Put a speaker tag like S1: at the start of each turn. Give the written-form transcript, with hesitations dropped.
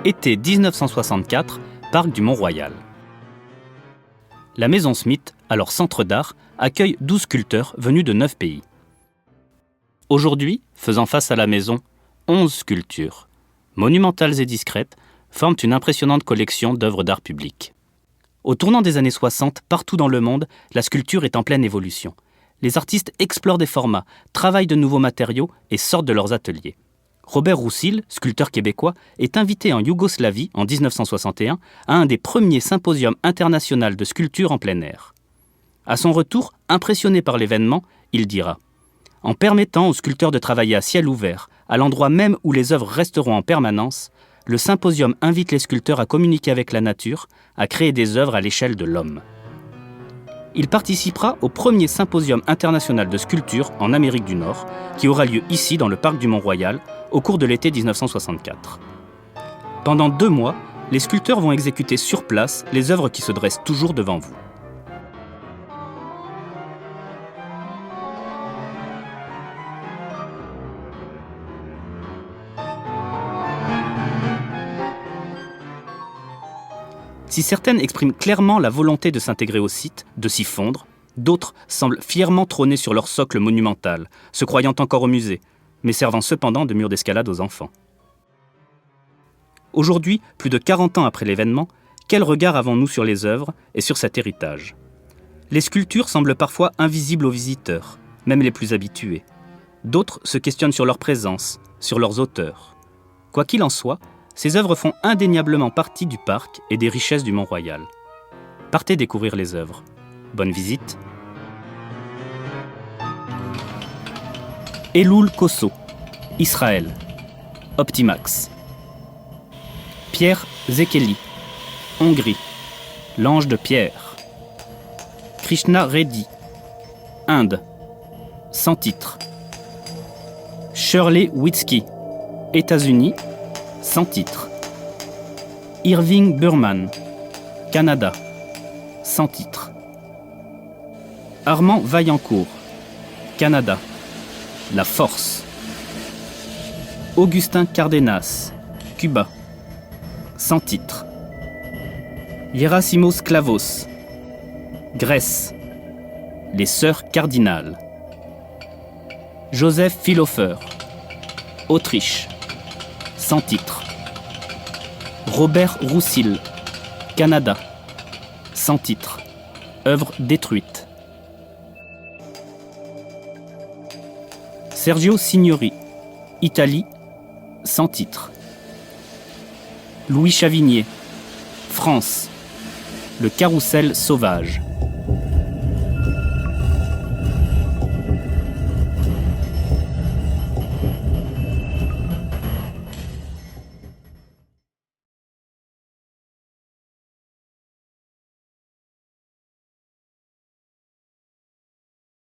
S1: Été 1964, parc du Mont-Royal. La Maison Smith, alors centre d'art, accueille 12 sculpteurs venus de 9 pays. Aujourd'hui, faisant face à la maison, 11 sculptures, monumentales et discrètes, forment une impressionnante collection d'œuvres d'art public. Au tournant des années 60, partout dans le monde, la sculpture est en pleine évolution. Les artistes explorent des formats, travaillent de nouveaux matériaux et sortent de leurs ateliers. Robert Roussil, sculpteur québécois, est invité en Yougoslavie en 1961 à un des premiers symposiums internationaux de sculpture en plein air. À son retour, impressionné par l'événement, il dira « En permettant aux sculpteurs de travailler à ciel ouvert, à l'endroit même où les œuvres resteront en permanence, le symposium invite les sculpteurs à communiquer avec la nature, à créer des œuvres à l'échelle de l'homme. » Il participera au premier symposium international de sculpture en Amérique du Nord, qui aura lieu ici dans le parc du Mont-Royal, au cours de l'été 1964. Pendant 2 mois, les sculpteurs vont exécuter sur place les œuvres qui se dressent toujours devant vous. Si certaines expriment clairement la volonté de s'intégrer au site, de s'y fondre, d'autres semblent fièrement trôner sur leur socle monumental, se croyant encore au musée, mais servant cependant de mur d'escalade aux enfants. Aujourd'hui, plus de 40 ans après l'événement, quel regard avons-nous sur les œuvres et sur cet héritage ? Les sculptures semblent parfois invisibles aux visiteurs, même les plus habitués. D'autres se questionnent sur leur présence, sur leurs auteurs. Quoi qu'il en soit, ces œuvres font indéniablement partie du parc et des richesses du Mont-Royal. Partez découvrir les œuvres. Bonne visite. Eloul Kosso, Israël, Optimax. Pierre Zekeli, Hongrie, l'ange de pierre. Krishna Reddy, Inde, sans titre. Shirley Witzky, États-Unis, sans titre. Irving Burman, Canada, sans titre. Armand Vaillancourt, Canada, La Force. Augustin Cardenas, Cuba, sans titre. Hierassimos Klavos, Grèce, Les Sœurs Cardinales. Joseph Philhofer, Autriche, sans titre. Robert Roussil, Canada, sans titre. Œuvre détruite. Sergio Signori, Italie, sans titre. Louis Chavigné, France, Le Carrousel sauvage.